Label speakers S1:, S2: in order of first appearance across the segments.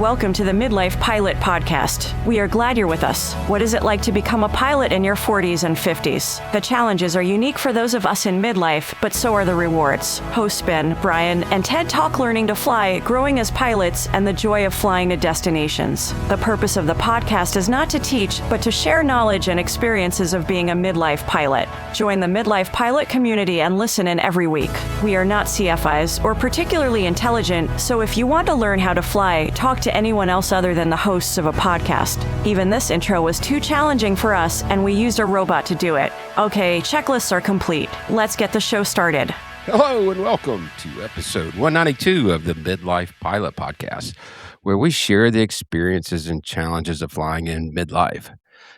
S1: Welcome to the Midlife Pilot Podcast. We are glad you're with us. What is it like to become a pilot in your 40s and 50s? The challenges are unique for those of us in midlife, but so are the rewards. Hosts Ben, Brian, and Ted talk learning to fly, growing as pilots, and the joy of flying to destinations. The purpose of the podcast is not to teach, but to share knowledge and experiences of being a midlife pilot. Join the Midlife Pilot community and listen in every week. We are not CFIs or particularly intelligent, so if you want to learn how to fly, talk to anyone else other than the hosts of a podcast. Even this intro was too challenging for us, and we used a robot to do it. Okay, checklists are complete. Let's get the show started.
S2: Hello and welcome to episode 192 of the Midlife Pilot Podcast, where we share the experiences and challenges of flying in midlife.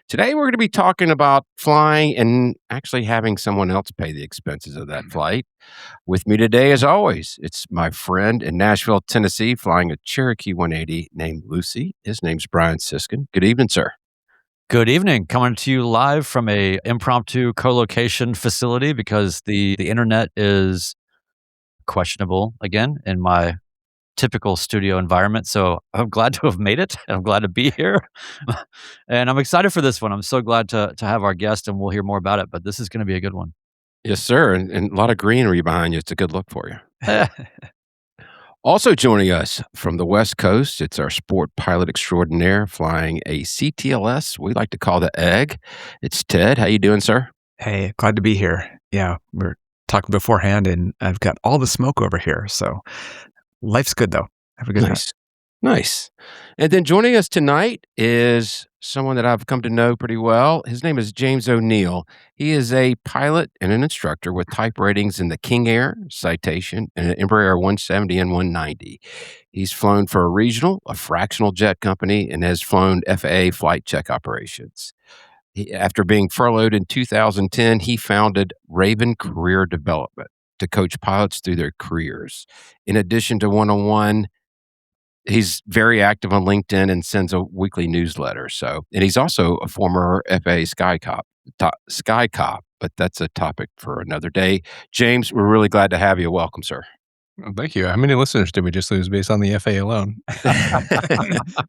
S2: Today, we're going to be talking about flying and actually having someone else pay the expenses of that flight. With me today, as always, it's my friend in Nashville, Tennessee, flying a Cherokee 180 named Lucy. His name's Brian Siskin. Good evening, sir.
S3: Good evening. Coming to you live from a impromptu co-location facility because the internet is questionable again in my typical studio environment. So I'm glad to have made it. I'm glad to be here. And I'm excited for this one. I'm so glad to have our guest, and we'll hear more about it. But this is going to be a good one.
S2: Yes, sir. And a lot of greenery behind you. It's a good look for you. Also joining us from the West Coast, it's our sport pilot extraordinaire flying a CTLS. We like to call the Egg. It's Ted. How you doing, sir?
S4: Hey, glad to be here. Yeah, we're talking beforehand, and I've got all the smoke over here. So life's good, though. Have a good night.
S2: Nice. And then joining us tonight is someone that I've come to know pretty well. His name is James Onieal. He is a pilot and an instructor with type ratings in the King Air, Citation, and an Embraer 170 and 190. He's flown for a regional, a fractional jet company, and has flown FAA flight check operations. After being furloughed in 2010, he founded Raven Career Development to coach pilots through their careers. In addition to one-on-one, he's very active on LinkedIn and sends a weekly newsletter. And he's also a former FAA Sky Cop, but that's a topic for another day. James, we're really glad to have you. Welcome, sir.
S5: Well, thank you. How many listeners did we just lose based on the FAA alone?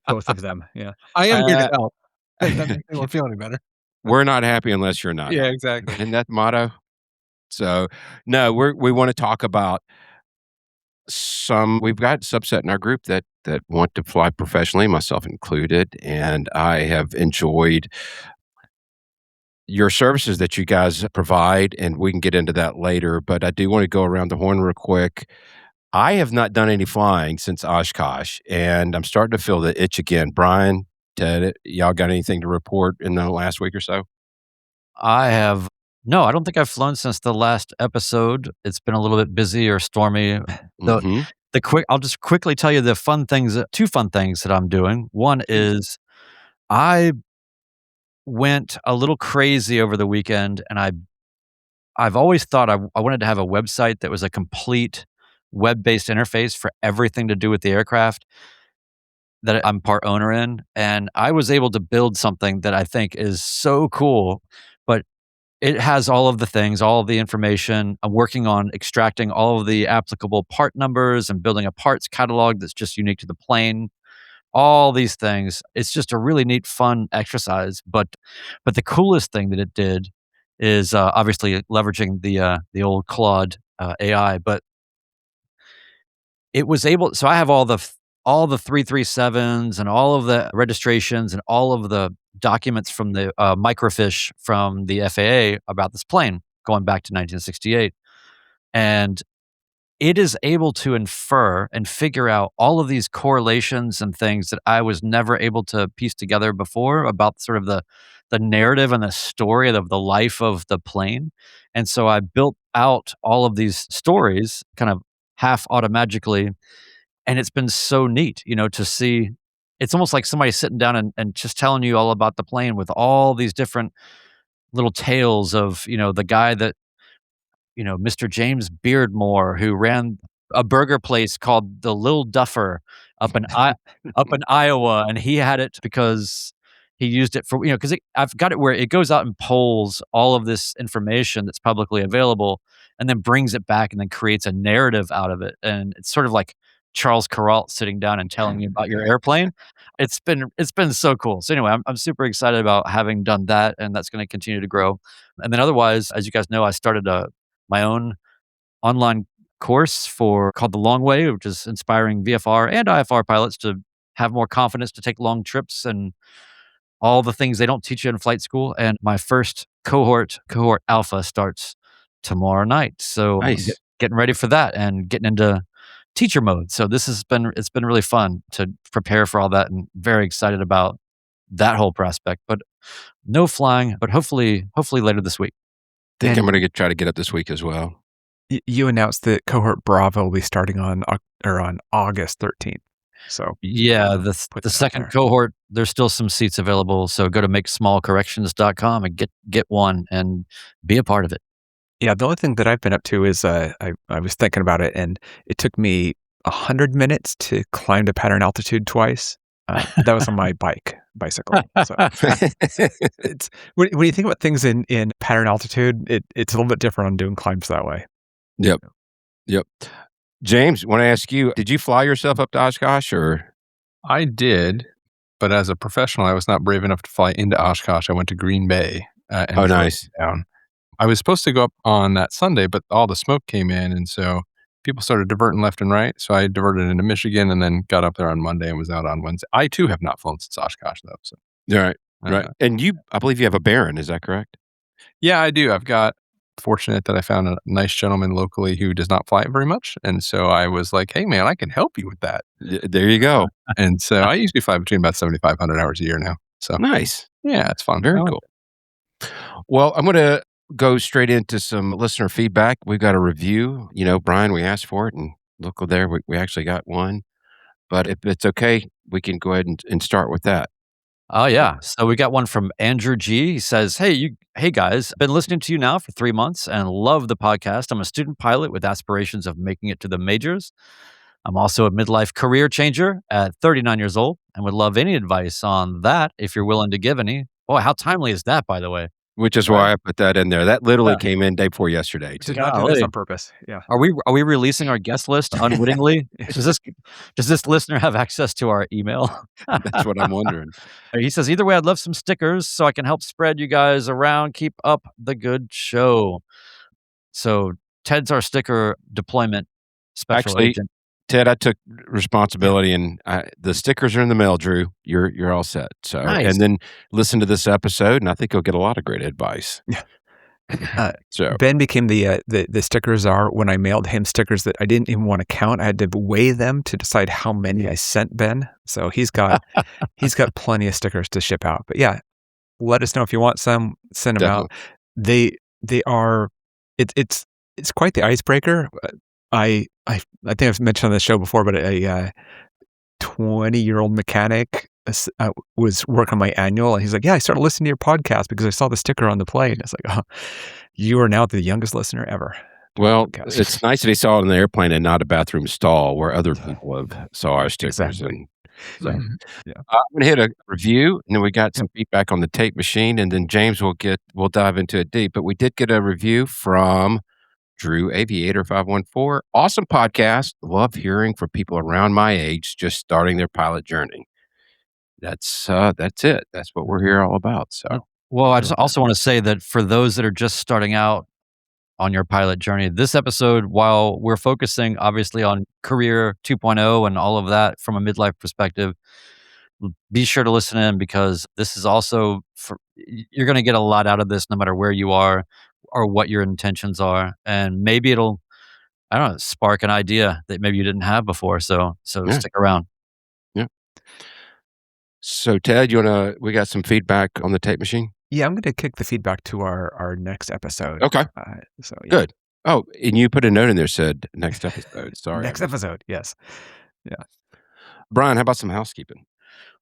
S3: Both of them, yeah.
S5: I am here to help. That makes me feel any better.
S2: We're not happy unless you're not.
S5: Yeah, exactly.
S2: Isn't that the motto? So, no, we want to talk about we've got a subset in our group that want to fly professionally, myself included, and I have enjoyed your services that you guys provide, and we can get into that later, but I do want to go around the horn real quick. I have not done any flying since Oshkosh, and I'm starting to feel the itch again. Brian, Ted, y'all got anything to report in the last week or so?
S3: No, I don't think I've flown since the last episode. It's been a little bit busy or stormy. I'll just quickly tell you two fun things that I'm doing. One is I went a little crazy over the weekend, and I've always thought I wanted to have a website that was a complete web-based interface for everything to do with the aircraft that I'm part owner in. And I was able to build something that I think is so cool, but it has all of the things, all of the information. I'm working on extracting all of the applicable part numbers and building a parts catalog that's just unique to the plane. All these things. It's just a really neat, fun exercise. But the coolest thing that it did is obviously leveraging the old Claude AI. But it was able. So I have all the 337s and all of the registrations and all of the documents from the microfiche from the FAA about this plane going back to 1968. And it is able to infer and figure out all of these correlations and things that I was never able to piece together before about sort of the narrative and the story of the life of the plane. And so I built out all of these stories kind of half automatically. And it's been so neat, to see. It's almost like somebody sitting down and just telling you all about the plane with all these different little tales of, the guy that, Mr. James Beardmore, who ran a burger place called the Lil Duffer up in Iowa. And he had it because he used it for, because I've got it where it goes out and polls all of this information that's publicly available and then brings it back and then creates a narrative out of it. And it's sort of like Charles Kuralt sitting down and telling you about your airplane. It's been so cool. So anyway, I'm super excited about having done that, and that's going to continue to grow. And then otherwise, as you guys know, I started my own online course called The Long Way, which is inspiring VFR and IFR pilots to have more confidence to take long trips and all the things they don't teach you in flight school. And my first cohort alpha, starts tomorrow night. So I'm
S2: Nice.
S3: getting ready for that and getting into teacher mode. So it's been really fun to prepare for all that, and very excited about that whole prospect. But no flying, but hopefully later this week.
S2: Think
S4: And
S2: I'm going to try to get up this week as well.
S4: you announced that cohort Bravo will be starting on August 13th. So
S3: Yeah,
S4: put
S3: the
S4: that out
S3: second
S4: there.
S3: cohort, there's still some seats available. So go to makesmallcorrections.com and get one and be a part of it.
S4: Yeah, the only thing that I've been up to is I was thinking about it, and it took me 100 minutes to climb to pattern altitude twice. That was on my bicycle. So it's when you think about things in pattern altitude, it's a little bit different on doing climbs that way.
S2: Yep. James, want to ask you, did you fly yourself up to Oshkosh or?
S5: I did, but as a professional, I was not brave enough to fly into Oshkosh. I went to Green Bay and
S2: Oh,
S5: drove
S2: nice.
S5: down. I was supposed to go up on that Sunday, but all the smoke came in, and so people started diverting left and right. So I diverted into Michigan and then got up there on Monday and was out on Wednesday. I too have not flown since Oshkosh though. So
S2: Right. Right. And I believe you have a Baron, is that correct?
S5: yeah, I do. I've got fortunate that I found a nice gentleman locally who does not fly it very much, and so I was like, "Hey, man, I can help you with that."
S2: There you go.
S5: And so I usually fly between about 7,500 hours a year now. So
S2: Nice.
S5: yeah, it's fun.
S2: Very
S5: I like
S2: cool. Well, I'm going to go straight into some listener feedback. We've got a review. Brian, we asked for it, and look there, we actually got one. But if it's okay, we can go ahead and start with that.
S3: Oh yeah. So we got one from Andrew G. He says, hey guys, been listening to you now for 3 months and love the podcast. I'm a student pilot with aspirations of making it to the majors. I'm also a midlife career changer at 39 years old and would love any advice on that if you're willing to give any. Boy, how timely is that, by the way?
S2: Which is why I put that in there. That literally came in day before yesterday.
S4: Did not do this
S3: Golly.
S4: on purpose. Yeah.
S3: Are we releasing our guest list unwittingly? Does this listener have access to our email?
S2: That's what I'm wondering.
S3: He says, either way, I'd love some stickers so I can help spread you guys around. Keep up the good show. So Ted's our sticker deployment special
S2: Actually,
S3: agent.
S2: Ted, I took responsibility, and the stickers are in the mail, Drew. You're all set. So,
S3: Nice.
S2: And then listen to this episode, and I think you'll get a lot of great advice. So
S4: Ben became the sticker czar when I mailed him stickers that I didn't even want to count. I had to weigh them to decide how many I sent Ben. So he's got plenty of stickers to ship out. But yeah, let us know if you want some. Send them out. They are. It's quite the icebreaker. I think I've mentioned on the show before, but a 20-year-old mechanic was working on my annual, and he's like, "Yeah, I started listening to your podcast because I saw the sticker on the plane." It's like, "Oh, you are now the youngest listener ever."
S2: Well, it's nice that he saw it in the airplane and not a bathroom stall where other people have saw our stickers.
S4: Exactly.
S2: So,
S4: Yeah.
S2: I'm going to hit a review, and then we got some feedback on the tape machine, and then James we'll dive into it deep. But we did get a review from Drew Aviator 514. Awesome podcast. Love hearing from people around my age just starting their pilot journey. That's it. That's what we're here all about. So,
S3: Well, I just also want to say that for those that are just starting out on your pilot journey, this episode, while we're focusing obviously on career 2.0 and all of that from a midlife perspective, be sure to listen in, because this is also you're going to get a lot out of this no matter where you are or what your intentions are, and maybe it'll, I don't know, spark an idea that maybe you didn't have before. So
S2: Yeah.
S3: stick around.
S2: Yeah. So Ted, we got some feedback on the tape machine?
S4: Yeah, I'm going to kick the feedback to our next episode.
S2: Okay.
S4: So yeah.
S2: Good. Oh, and you put a note in there said next episode. Sorry.
S4: Next episode. Yes.
S2: Brian, how about some housekeeping?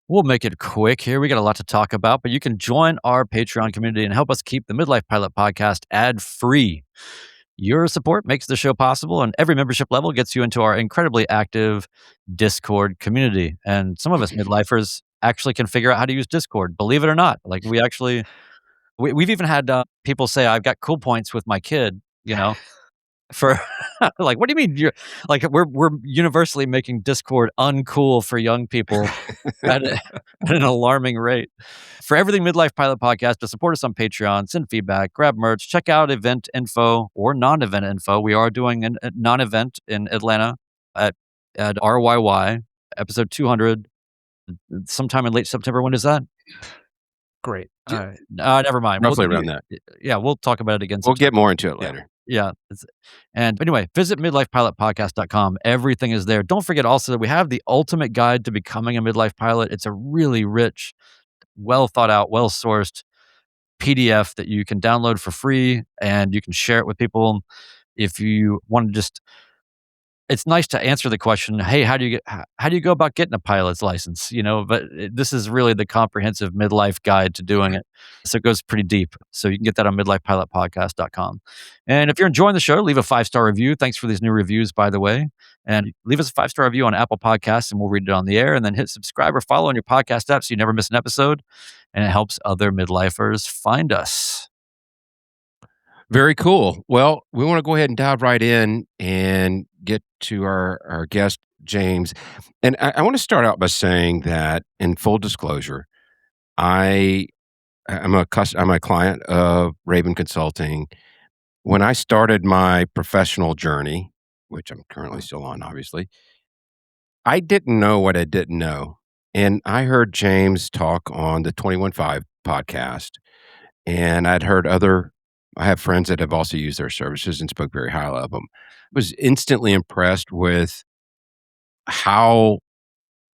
S3: We'll make it quick here. We got a lot to talk about, but you can join our Patreon community and help us keep the Midlife Pilot podcast ad-free. Your support makes the show possible, and every membership level gets you into our incredibly active Discord community. And some of us midlifers actually can figure out how to use Discord, believe it or not. Like we've even had people say, I've got cool points with my kid, for like, what do you mean? You're like, we're universally making Discord uncool for young people at an alarming rate. For everything Midlife Pilot Podcast, to support us on Patreon, send feedback, grab merch, check out event info or non-event info. We are doing a non-event in Atlanta at RYY, episode 200, sometime in late September. When is that?
S4: Great.
S3: Never mind.
S2: Roughly around that.
S3: Yeah, we'll talk about it again
S2: We'll
S3: sometime.
S2: get more into it later.
S3: Yeah. And anyway, visit midlifepilotpodcast.com. Everything is there. Don't forget also that we have the ultimate guide to becoming a midlife pilot. It's a really rich, well thought out, well sourced PDF that you can download for free, and you can share it with people. If you want to just, it's nice to answer the question, hey, how do you go about getting a pilot's license? But this is really the comprehensive midlife guide to doing it. So it goes pretty deep. So you can get that on midlifepilotpodcast.com. And if you're enjoying the show, leave a 5-star review. Thanks for these new reviews, by the way. And leave us a 5-star review on Apple Podcasts, and we'll read it on the air. And then hit subscribe or follow on your podcast app so you never miss an episode. And it helps other midlifers find us.
S2: Very cool. Well, we want to go ahead and dive right in and get to our guest, James. And I want to start out by saying that, in full disclosure, I'm a client of Raven Consulting. When I started my professional journey, which I'm currently still on, obviously, I didn't know what I didn't know. And I heard James talk on the 21.5 podcast, and I have friends that have also used their services and spoke very highly of them. I was instantly impressed with how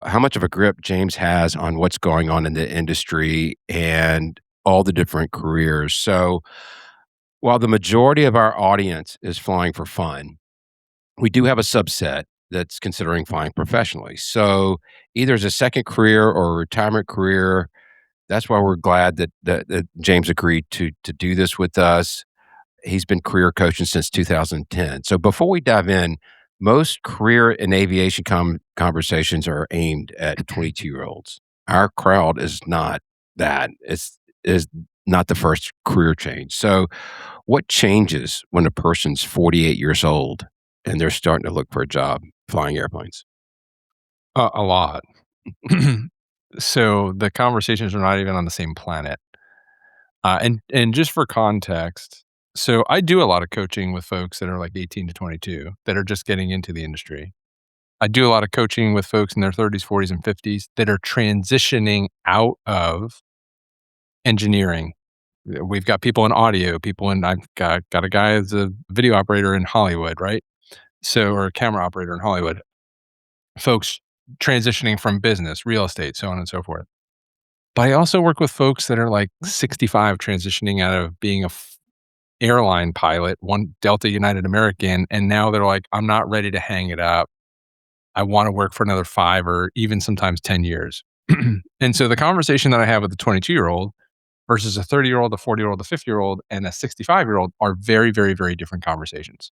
S2: much of a grip James has on what's going on in the industry and all the different careers. So while the majority of our audience is flying for fun, we do have a subset that's considering flying professionally. So either as a second career or a retirement career. That's why we're glad that James agreed to do this with us. He's been career coaching since 2010. So before we dive in, most career and aviation conversations are aimed at 22-year-olds. Our crowd is not that. Is not the first career change. So what changes when a person's 48 years old and they're starting to look for a job flying airplanes?
S5: A lot. So the conversations are not even on the same planet. And just for context, so I do a lot of coaching with folks that are like 18 to 22 that are just getting into the industry. I do a lot of coaching with folks in their 30s, 40s, and 50s that are transitioning out of engineering. We've got people in audio, I've got a guy as a video operator in Hollywood, right? So, or a camera operator in Hollywood. Folks transitioning from business, real estate, so on and so forth. But I also work with folks that are like 65 transitioning out of being a airline pilot, one Delta, United, American, and now they're like, I'm not ready to hang it up. I want to work for another 5 or even sometimes 10 years. And so the conversation that I have with a 22-year-old versus a 30-year-old, a 40-year-old, a 50-year-old, and a 65-year-old are very, very, very different conversations.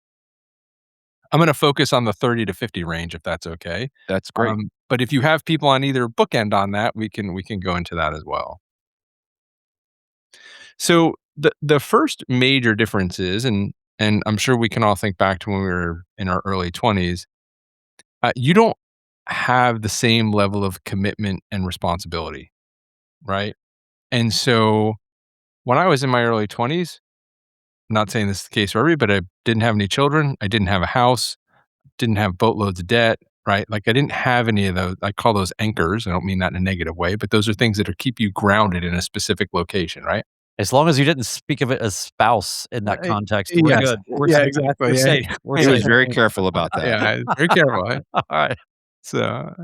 S5: I'm going to focus on the 30 to 50 range, if that's okay.
S2: That's great.
S5: But if you have people on either bookend on that, we can go into that as well. So the first major difference is, and I'm sure we can all think back to when we were in our early 20s, you don't have the same level of commitment and responsibility, right? And so when I was in my early 20s, I'm not saying this is the case for everybody, but I didn't have any children. I didn't have a house, didn't have boatloads of debt, right? Like I didn't have any of those. I call those anchors. I don't mean that in a negative way, but those are things that keep you grounded in a specific location, right?
S3: As long as you didn't speak of it as spouse in that context, we're
S4: yes.
S3: good.
S4: Exactly.
S3: We're safe. We're
S2: He was
S3: safe.
S2: very careful about that.
S5: Yeah, very careful. Right?
S3: All right.
S5: So,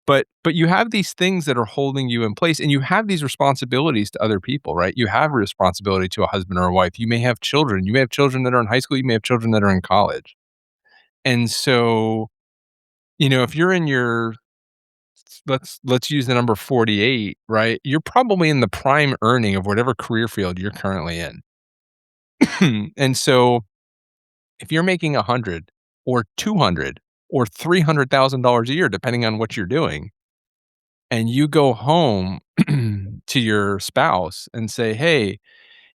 S5: but you have these things that are holding you in place, and you have these responsibilities to other people, right? You have a responsibility to a husband or a wife. You may have children. You may have children that are in high school. You may have children that are in college. And so, if you're in your, let's use the number 48, right? You're probably in the prime earning of whatever career field you're currently in. And so if you're making 100 or 200 or $300,000 a year, depending on what you're doing, and you go home to your spouse and say, hey,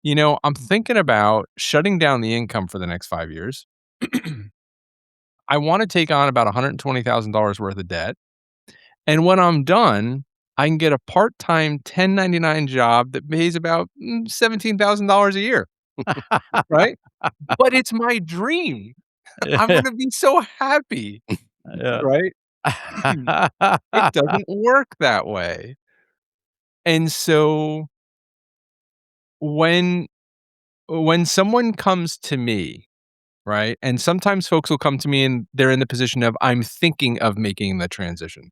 S5: I'm thinking about shutting down the income for the next 5 years. I want to take on about $120,000 worth of debt. And when I'm done, I can get a part-time 1099 job that pays about $17,000 a year, right? But it's my dream. I'm
S3: Yeah.
S5: gonna be so happy,
S3: Yeah.
S5: right? It doesn't work that way. And so when someone comes to me, right? And sometimes folks will come to me and they're in the position of I'm thinking of making the transition.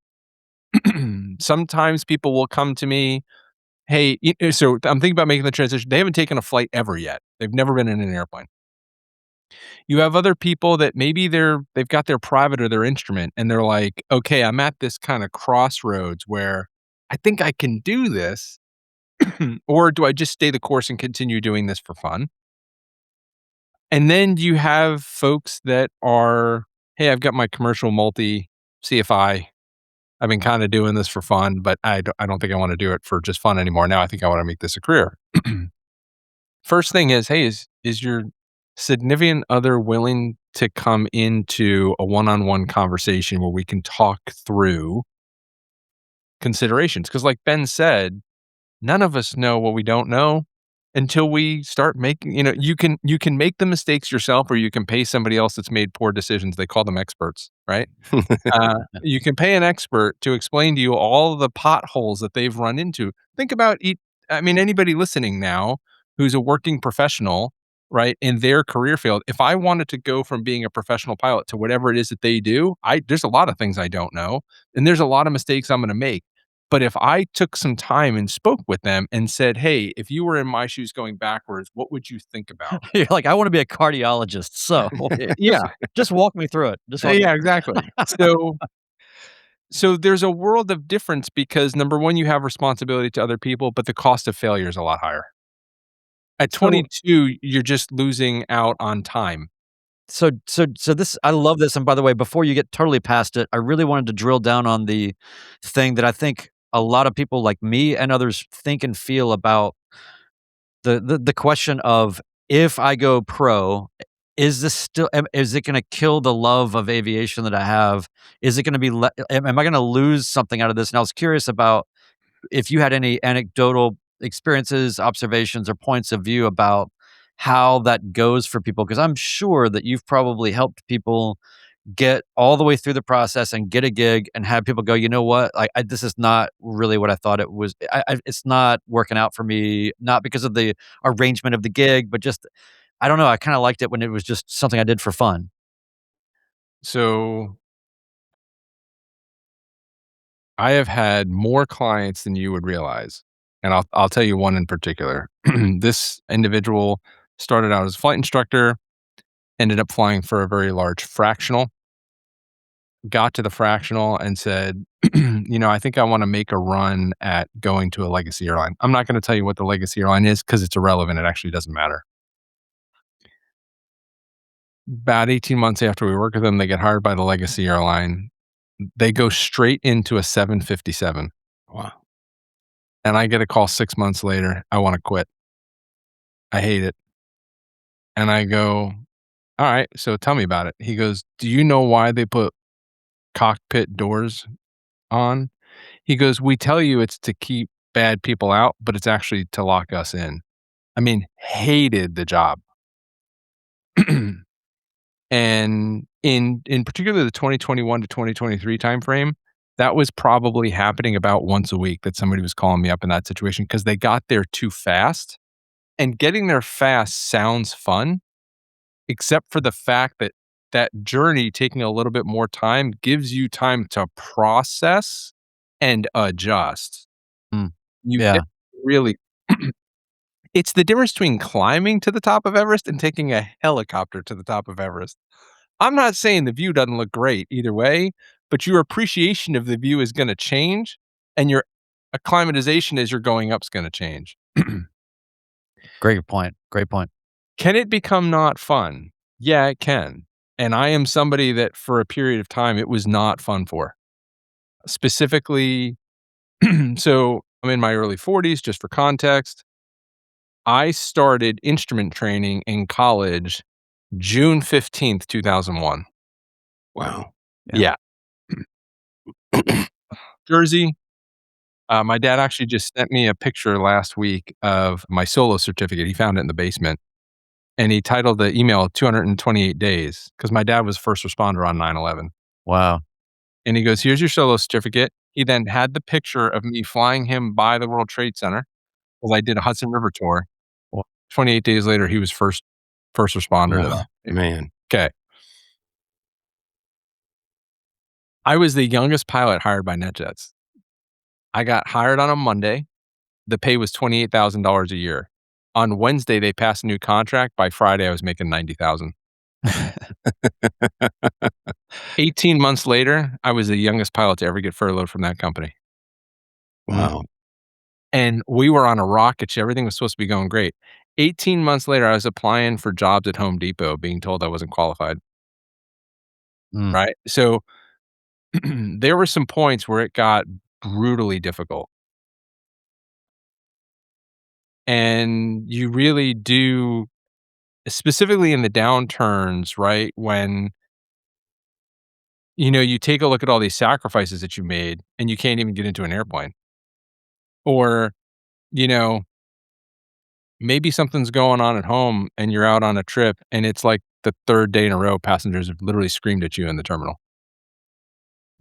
S5: Sometimes people will come to me, hey, so I'm thinking about making the transition. They haven't taken a flight ever yet. They've never been in an airplane. You have other people that maybe they've got their private or their instrument and they're like, okay, I'm at this kind of crossroads where I think I can do this, or do I just stay the course and continue doing this for fun? And then you have folks that are, hey, I've got my commercial multi CFI. I've been kind of doing this for fun, but I don't think I want to do it for just fun anymore. Now I think I want to make this a career. First thing is, hey, is your significant other willing to come into a one-on-one conversation where we can talk through considerations? Because like Ben said, none of us know what we don't know until we start making, you can make the mistakes yourself or you can pay somebody else that's made poor decisions. They call them experts, right? You can pay an expert to explain to you all of the potholes that they've run into. Think about I mean, anybody listening now who's a working professional, right, in their career field. If I wanted to go from being a professional pilot to whatever it is that they do, there's a lot of things I don't know, and there's a lot of mistakes I'm going to make. But if I took some time and spoke with them and said, "Hey, if you were in my shoes going backwards, what would you think about?"
S3: You're like, I want to be a cardiologist. So just,
S5: Yeah,
S3: just walk me through it. Just walk me
S5: yeah, exactly. So there's a world of difference because number one, you have responsibility to other people, but the cost of failure is a lot higher. At
S3: So
S5: 22, you're just losing out on time.
S3: so this I love this. And by the way, before you get totally past it, I really wanted to drill down on the thing that I think a lot of people like me and others think and feel about the question of if I go pro, is it going to kill the love of aviation that I have? Is it going to be am I going to lose something out of this? And I was curious about if you had any anecdotal experiences, observations, or points of view about how that goes for people, because I'm sure that you've probably helped people get all the way through the process and get a gig and have people go, you know what, this is not really what I thought it was. It's not working out for me, not because of the arrangement of the gig, but just I don't know. I kind of liked it when it was just something I did for fun.
S5: So I have had more clients than you would realize, and I'll tell you one in particular. This individual started out as a flight instructor, ended up flying for a very large fractional, got to the fractional and said, I think I want to make a run at going to a legacy airline. I'm not going to tell you what the legacy airline is because it's irrelevant. It actually doesn't matter. About 18 months after we work with them, they get hired by the legacy airline. They go straight into a 757.
S2: Wow.
S5: And I get a call 6 months later. I want to quit. I hate it. And I go, all right, so tell me about it. He goes, do you know why they put cockpit doors on? He goes, we tell you it's to keep bad people out, but it's actually to lock us in. I mean, hated the job. And in particular the 2021 to 2023 timeframe, that was probably happening about once a week that somebody was calling me up in that situation because they got there too fast. And getting there fast sounds fun, except for the fact that that journey taking a little bit more time gives you time to process and adjust.
S3: Mm,
S5: You
S3: yeah.
S5: get really it's the difference between climbing to the top of Everest and taking a helicopter to the top of Everest. I'm not saying the view doesn't look great either way, but your appreciation of the view is gonna change, and your acclimatization as you're going up is gonna change.
S3: Great point. Great point.
S5: Can it become not fun? Yeah, it can. And I am somebody that for a period of time, it was not fun for. Specifically, so I'm in my early 40s, just for context. I started instrument training in college June 15th, 2001.
S2: Wow.
S5: Yeah. Jersey. My dad actually just sent me a picture last week of my solo certificate. He found it in the basement. And he titled the email 228 days because my dad was first responder on 9/11.
S3: Wow.
S5: And he goes, here's your solo certificate. He then had the picture of me flying him by the World Trade Center because I did a Hudson River tour.
S3: Wow.
S5: 28 days later, he was first responder to
S2: Wow,
S5: that.
S2: man.
S5: Okay. I was the youngest pilot hired by NetJets. I got hired on a Monday. The pay was $28,000 a year. On Wednesday, they passed a new contract. By Friday, I was making $90,000. 18 months later, I was the youngest pilot to ever get furloughed from that company.
S2: Wow.
S5: And we were on a rocket ship. Everything was supposed to be going great. 18 months later, I was applying for jobs at Home Depot, being told I wasn't qualified.
S3: Mm.
S5: Right? So there were some points where it got brutally difficult. And you really do, specifically in the downturns, right? When, you take a look at all these sacrifices that you made and you can't even get into an airplane. Or, you know, maybe something's going on at home and you're out on a trip and it's like the third day in a row, passengers have literally screamed at you in the terminal.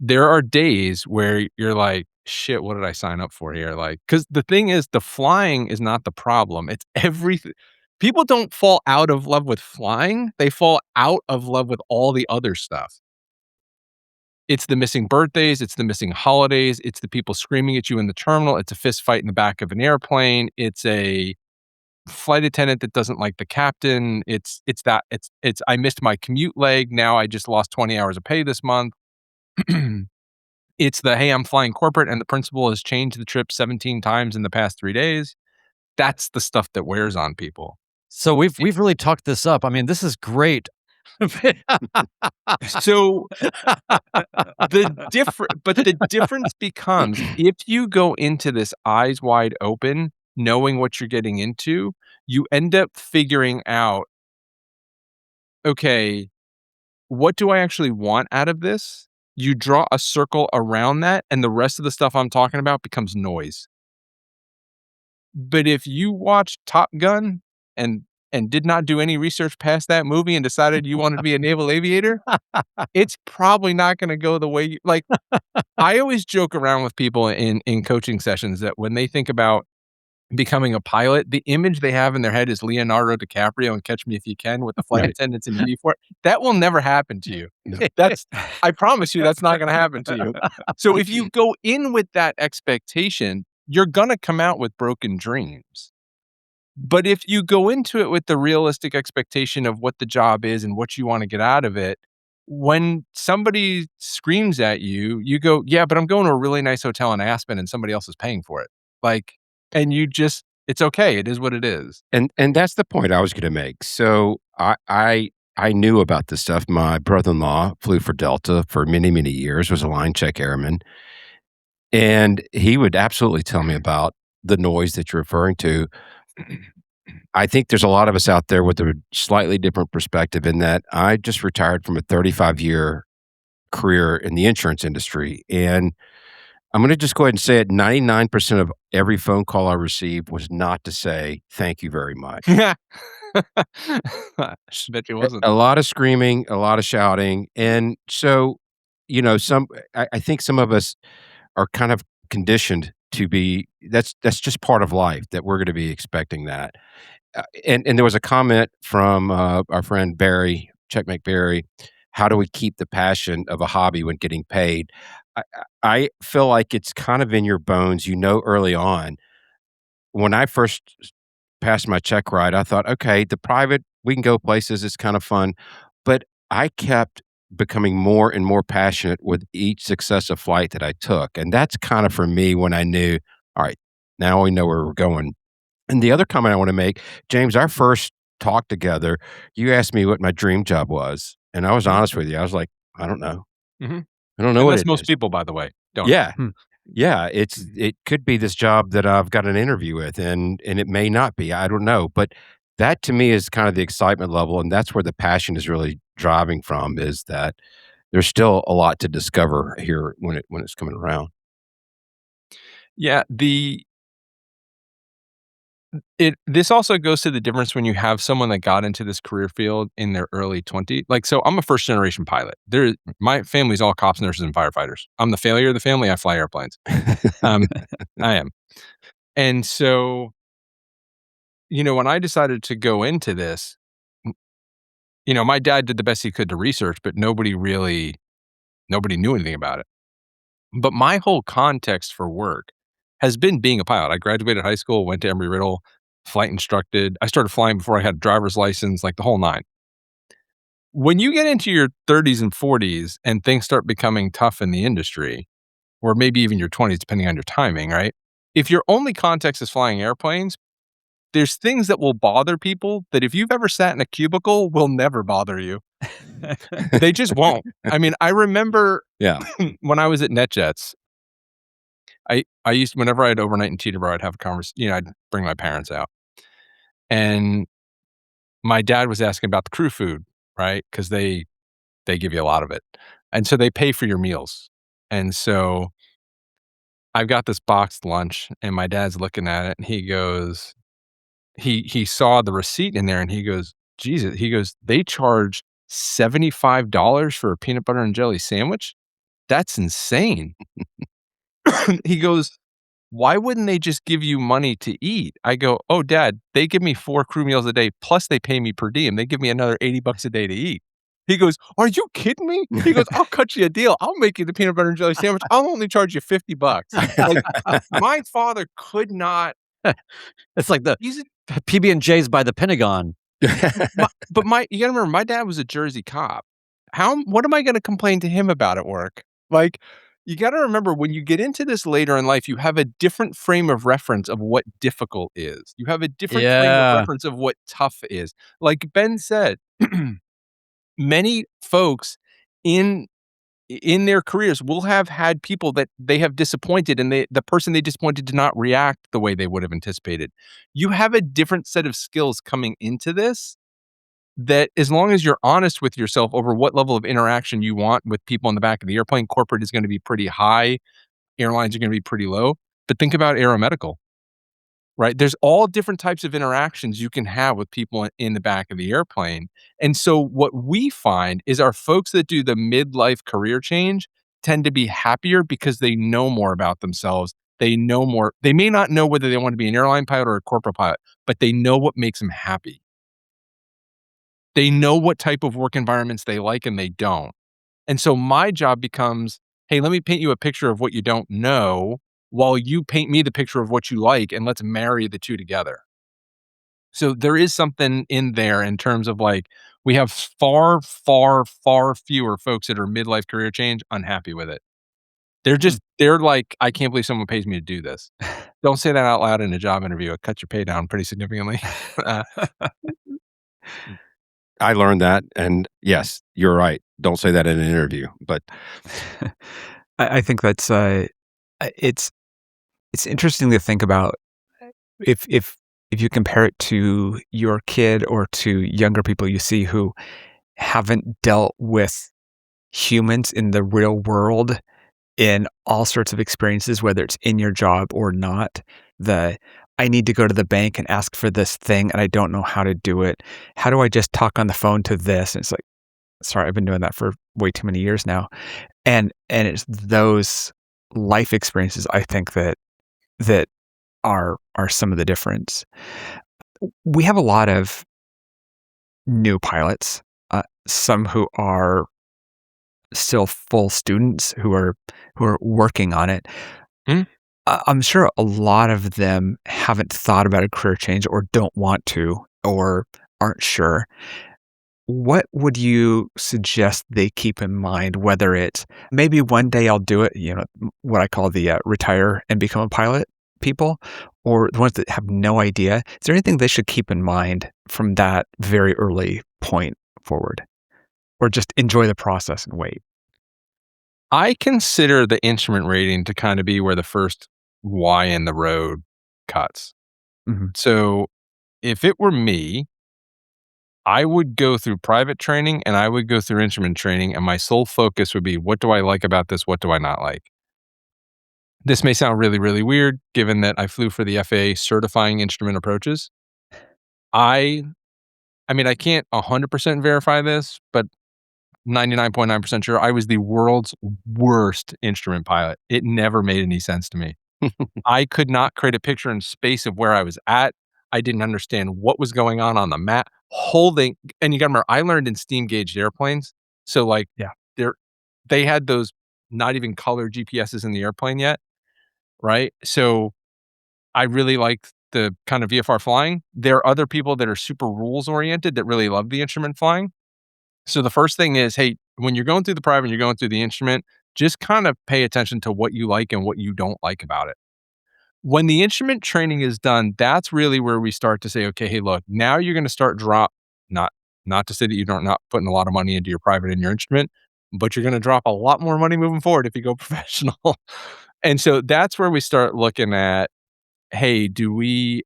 S5: There are days where you're like, shit, what did I sign up for here? Like, because the thing is, the flying is not the problem. It's everything. People don't fall out of love with flying. They fall out of love with all the other stuff. It's the missing birthdays. It's the missing holidays. It's the people screaming at you in the terminal. It's a fist fight in the back of an airplane. It's a flight attendant that doesn't like the captain. It's I missed my commute leg. Now I just lost 20 hours of pay this month. It's the, hey, I'm flying corporate and the principal has changed the trip 17 times in the past 3 days. That's the stuff that wears on people.
S3: So we've really talked this up. I mean, this is great.
S5: So the difference becomes if you go into this eyes wide open, knowing what you're getting into, you end up figuring out, okay, what do I actually want out of this? You draw a circle around that, and the rest of the stuff I'm talking about becomes noise. But if you watch Top Gun and did not do any research past that movie and decided you wanted to be a naval aviator, it's probably not going to go the way you like. I always joke around with people in coaching sessions that when they think about becoming a pilot, the image they have in their head is Leonardo DiCaprio and Catch Me If You Can with the flight attendants in uniform. That will never happen to you. I promise you that's not going to happen to you. So if you go in with that expectation, you're going to come out with broken dreams. But if you go into it with the realistic expectation of what the job is and what you want to get out of it, when somebody screams at you, you go, yeah, but I'm going to a really nice hotel in Aspen and somebody else is paying for it. And you just, it's okay. It is what it is.
S2: And that's the point I was going to make. So I knew about this stuff. My brother-in-law flew for Delta for many, many years, was a line check airman. And he would absolutely tell me about the noise that you're referring to. I think there's a lot of us out there with a slightly different perspective in that I just retired from a 35-year career in the insurance industry. And I'm going to just go ahead and say it. 99% of every phone call I received was not to say, thank you very much.
S5: I bet you wasn't.
S2: A lot of screaming, a lot of shouting. And so, I think some of us are kind of conditioned to be, that's just part of life that we're going to be expecting that. And there was a comment from our friend Barry, Checkmate Barry, how do we keep the passion of a hobby when getting paid? I feel like it's kind of in your bones, early on. When I first passed my check ride, I thought, okay, the private, we can go places, it's kind of fun. But I kept becoming more and more passionate with each successive flight that I took. And that's kind of for me when I knew, all right, now we know where we're going. And the other comment I want to make, James, our first talk together, you asked me what my dream job was. And I was honest with you. I was like, I don't know.
S5: Mm-hmm.
S2: I don't know what
S5: that's
S2: it
S5: most
S2: is.
S5: people, by the way, don't.
S2: Yeah. Yeah. It could be this job that I've got an interview with and it may not be. I don't know. But That to me is kind of the excitement level, and that's where the passion is really driving from, is that there's still a lot to discover here when it's coming around.
S5: Yeah, this also goes to the difference when you have someone that got into this career field in their early 20s. Like, so I'm a first generation pilot. My family's all cops, nurses, and firefighters. I'm the failure of the family. I fly airplanes. Um, I am. And so, when I decided to go into this, my dad did the best he could to research, but nobody knew anything about it. But my whole context for work has been being a pilot. I graduated high school, went to Embry-Riddle, flight instructed. I started flying before I had a driver's license, like the whole nine. When you get into your 30s and 40s and things start becoming tough in the industry, or maybe even your 20s, depending on your timing, right? If your only context is flying airplanes, there's things that will bother people that if you've ever sat in a cubicle will never bother you. They just won't. I mean, I remember
S2: Yeah.
S5: when I was at NetJets, I used whenever I'd overnight in Teterboro, I'd have a conversation. I'd bring my parents out, and my dad was asking about the crew food, right? Because they give you a lot of it, and so they pay for your meals. And so I've got this boxed lunch, and my dad's looking at it, and he goes, he saw the receipt in there, and he goes, Jesus, he goes, they charge $75 for a peanut butter and jelly sandwich. That's insane. He goes, why wouldn't they just give you money to eat? I go, oh, Dad, they give me 4 crew meals a day, plus they pay me per diem. They give me another $80 a day to eat. He goes, are you kidding me? He goes, I'll cut you a deal. I'll make you the peanut butter and jelly sandwich. I'll only charge you $50. Like, my father could not.
S3: It's like the
S5: He's
S3: PB&J's by the Pentagon.
S5: but you gotta remember, my dad was a Jersey cop. What am I gonna complain to him about at work? Like, you gotta remember, when you get into this later in life, you have a different frame of reference of what difficult is. You have a different frame of
S3: Yeah.
S5: reference of what tough is. Like Ben said, many folks in their careers will have had people that they have disappointed, and the person they disappointed did not react the way they would have anticipated. You have a different set of skills coming into this, that as long as you're honest with yourself over what level of interaction you want with people in the back of the airplane, corporate is going to be pretty high, airlines are going to be pretty low. But think about aeromedical, right? There's all different types of interactions you can have with people in the back of the airplane. And so what we find is our folks that do the midlife career change tend to be happier because they know more about themselves. They know more. They may not know whether they want to be an airline pilot or a corporate pilot, but they know what makes them happy. They know what type of work environments they like and they don't. And so my job becomes, hey, let me paint you a picture of what you don't know while you paint me the picture of what you like, and let's marry the two together. So there is something in there in terms of, like, we have far, far, far fewer folks that are midlife career change unhappy with it. They're like, I can't believe someone pays me to do this. Don't say that out loud in a job interview. It cuts your pay down pretty significantly.
S2: I learned that, and yes, you're right. Don't say that in an interview, but
S4: I think that's it's interesting to think about if you compare it to your kid or to younger people you see who haven't dealt with humans in the real world in all sorts of experiences, whether it's in your job or not. I need to go to the bank and ask for this thing and I don't know how to do it. How do I just talk on the phone to this? And it's like, sorry, I've been doing that for way too many years now. And it's those life experiences I think that are some of the difference. We have a lot of new pilots, some who are still full students who are working on it.
S5: Mm.
S4: I'm sure a lot of them haven't thought about a career change or don't want to or aren't sure. What would you suggest they keep in mind, whether it's maybe one day I'll do it, what I call the retire and become a pilot people, or the ones that have no idea? Is there anything they should keep in mind from that very early point forward? Or just enjoy the process and wait?
S5: I consider the instrument rating to kind of be where the first Y in the road cuts.
S4: Mhm.
S5: So if it were me, I would go through private training and I would go through instrument training, and my sole focus would be, what do I like about this? What do I not like? This may sound really, really weird given that I flew for the FAA certifying instrument approaches. I I mean, I can't 100% verify this, but 99.9% sure I was the world's worst instrument pilot. It never made any sense to me. I could not create a picture in space of where I was at. I didn't understand what was going on the map. Holding and you gotta remember, I learned in steam gauged airplanes. So, like,
S4: Yeah.
S5: they're they had those not even color GPSs in the airplane yet, right? So, I really liked the kind of VFR flying. There are other people that are super rules oriented that really love the instrument flying. So the first thing is, hey, when you're going through the private and you're going through the instrument, just kind of pay attention to what you like and what you don't like about it. When the instrument training is done, that's really where we start to say, okay, hey, look, now you're going to start drop not not to say that you don't not putting a lot of money into your private and your instrument, but you're going to drop a lot more money moving forward if you go professional. And so that's where we start looking at, hey, do we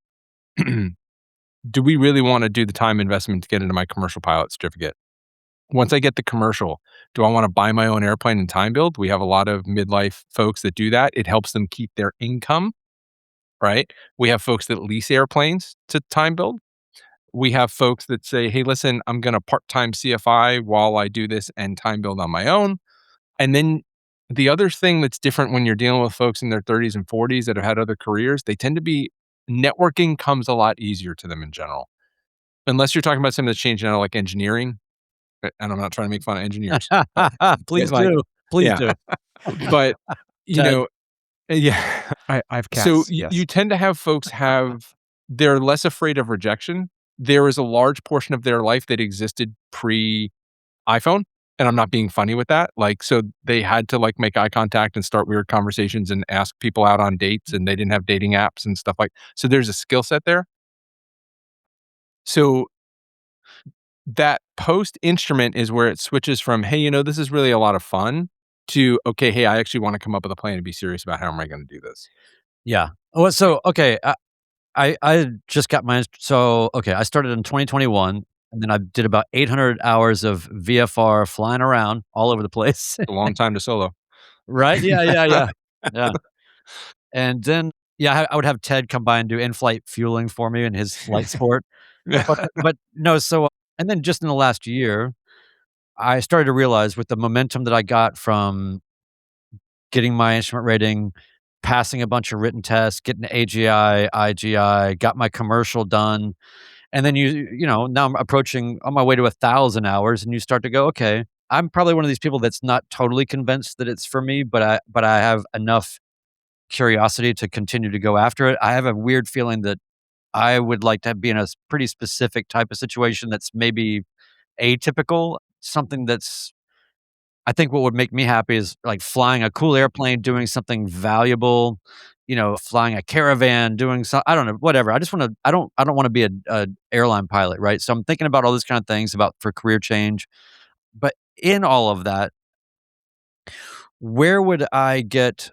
S5: do we really want to do the time investment to get into my commercial pilot certificate? Once I get the commercial, do I want to buy my own airplane and time build? We have a lot of midlife folks that do that. It helps them keep their income, right? We have folks that lease airplanes to time build. We have folks that say, hey, listen, I'm going to part-time CFI while I do this and time build on my own. And then the other thing that's different when you're dealing with folks in their 30s and 40s that have had other careers, they tend to be networking comes a lot easier to them in general. Unless you're talking about something that's changing out like engineering, and I'm not trying to make fun of engineers.
S3: Please
S5: Like,
S3: do. Please
S5: yeah.
S3: do.
S5: But, you
S3: Ted.
S5: know, yeah.
S4: I have cats.
S5: So
S4: yes.
S5: you tend to have folks they're less afraid of rejection. There is a large portion of their life that existed pre-iPhone, and I'm not being funny with that. Like, so they had to like make eye contact and start weird conversations and ask people out on dates, and they didn't have dating apps and stuff like. So there's a skill set there. So that post instrument is where it switches from, hey, this is really a lot of fun to, okay, hey, I actually want to come up with a plan and be serious about how am I going to do this.
S3: Yeah. Well, so okay, I just got my so okay, I started in 2021, and then I did about 800 hours of VFR flying around all over the place.
S5: It's a long time to solo.
S3: Right? Yeah. Yeah. And then, yeah, I would have Ted come by and do in-flight fueling for me in his flight sport. But no, so and then just in the last year, I started to realize with the momentum that I got from getting my instrument rating, passing a bunch of written tests, getting AGI, IGI, got my commercial done, and then now I'm approaching on my way to 1,000 hours, and you start to go, okay, I'm probably one of these people that's not totally convinced that it's for me, but I have enough curiosity to continue to go after it. I have a weird feeling that I would like to be in a pretty specific type of situation that's maybe atypical, something that's I think what would make me happy is, like, flying a cool airplane, doing something valuable, flying a caravan, doing I don't know, whatever. I don't wanna be a airline pilot, right? So I'm thinking about all these kind of things about for career change. But in all of that, where would I get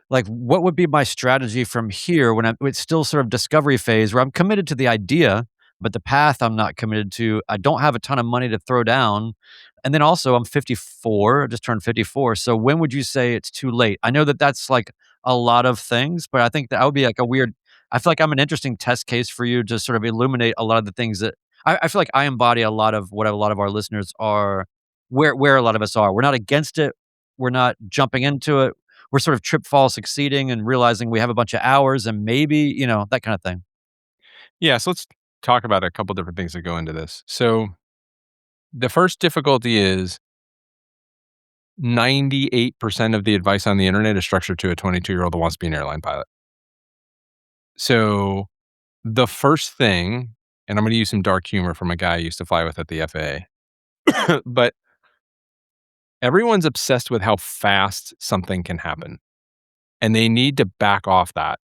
S3: like, what would be my strategy from here when it's still sort of discovery phase where I'm committed to the idea, but the path I'm not committed to. I don't have a ton of money to throw down. And then also I'm 54, I just turned 54. So when would you say it's too late? I know that that's like a lot of things, but I think that would be like I feel like I'm an interesting test case for you to sort of illuminate a lot of the things that I feel like I embody a lot of what a lot of our listeners are, where a lot of us are. We're not against it. We're not jumping into it. We're sort of trip, fall, succeeding and realizing we have a bunch of hours and maybe, that kind of thing.
S5: Yeah, so let's talk about a couple different things that go into this. So the first difficulty is 98% of the advice on the internet is structured to a 22-year-old who wants to be an airline pilot. So the first thing, and I'm going to use some dark humor from a guy I used to fly with at the FAA, but everyone's obsessed with how fast something can happen. And they need to back off that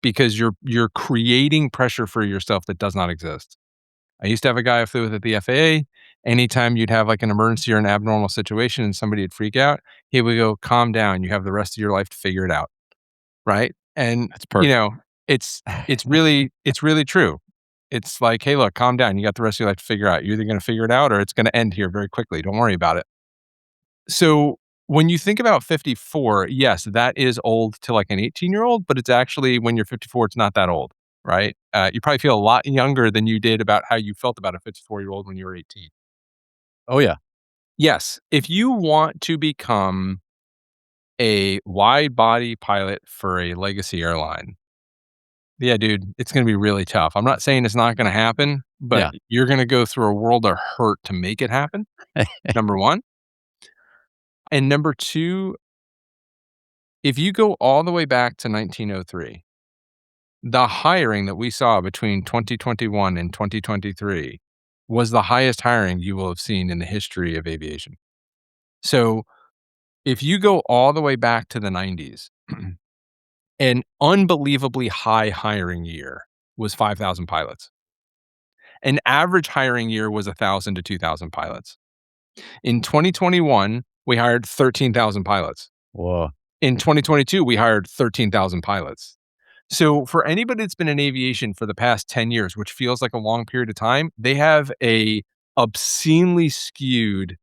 S5: because you're creating pressure for yourself that does not exist. I used to have a guy I flew with at the FAA. Anytime you'd have like an emergency or an abnormal situation and somebody would freak out, he would go, calm down. You have the rest of your life to figure it out. Right. And,
S2: That's perfect.
S5: It's really true. It's like, hey, look, calm down. You got the rest of your life to figure out. You're either going to figure it out or it's going to end here very quickly. Don't worry about it. So when you think about 54, yes, that is old to like an 18-year-old, but it's actually when you're 54, it's not that old, right? You probably feel a lot younger than you did about how you felt about a 54-year-old when you were 18.
S3: Oh, yeah.
S5: Yes, if you want to become a wide body pilot for a legacy airline, yeah, dude, it's going to be really tough. I'm not saying it's not going to happen, but
S3: Yeah.
S5: you're going to go through a world of hurt to make it happen. Number one. And number two, if you go all the way back to 1903, the hiring that we saw between 2021 and 2023 was the highest hiring you will have seen in the history of aviation. So if you go all the way back to the 90s, an unbelievably high hiring year was 5,000 pilots. An average hiring year was 1,000 to 2,000 pilots. In 2021, we hired 13,000 pilots.
S3: Whoa.
S5: In 2022, we hired 13,000 pilots. So for anybody that's been in aviation for the past 10 years, which feels like a long period of time, they have a obscenely skewed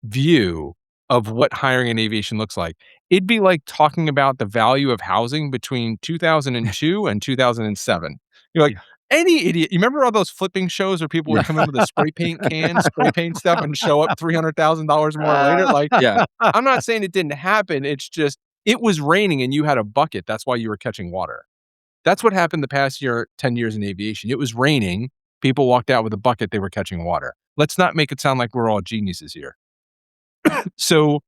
S5: view of what hiring in aviation looks like. It'd be like talking about the value of housing between 2002 and 2007. You're like, any idiot. You remember all those flipping shows where people would come in with a spray paint can, spray paint stuff, and show up $300,000 more later? Like, yeah, I'm not saying it didn't happen. It's just, it was raining and you had a bucket. That's why you were catching water. That's what happened the past 10 years in aviation. It was raining. People walked out with a bucket. They were catching water. Let's not make it sound like we're all geniuses here. So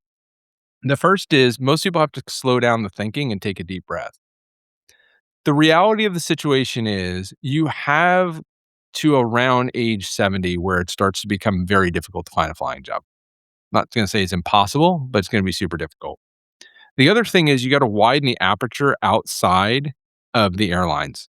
S5: the first is most people have to slow down the thinking and take a deep breath. The reality of the situation is you have to around age 70 where it starts to become very difficult to find a flying job. I'm not going to say it's impossible, but it's going to be super difficult. The other thing is you got to widen the aperture outside of the airlines.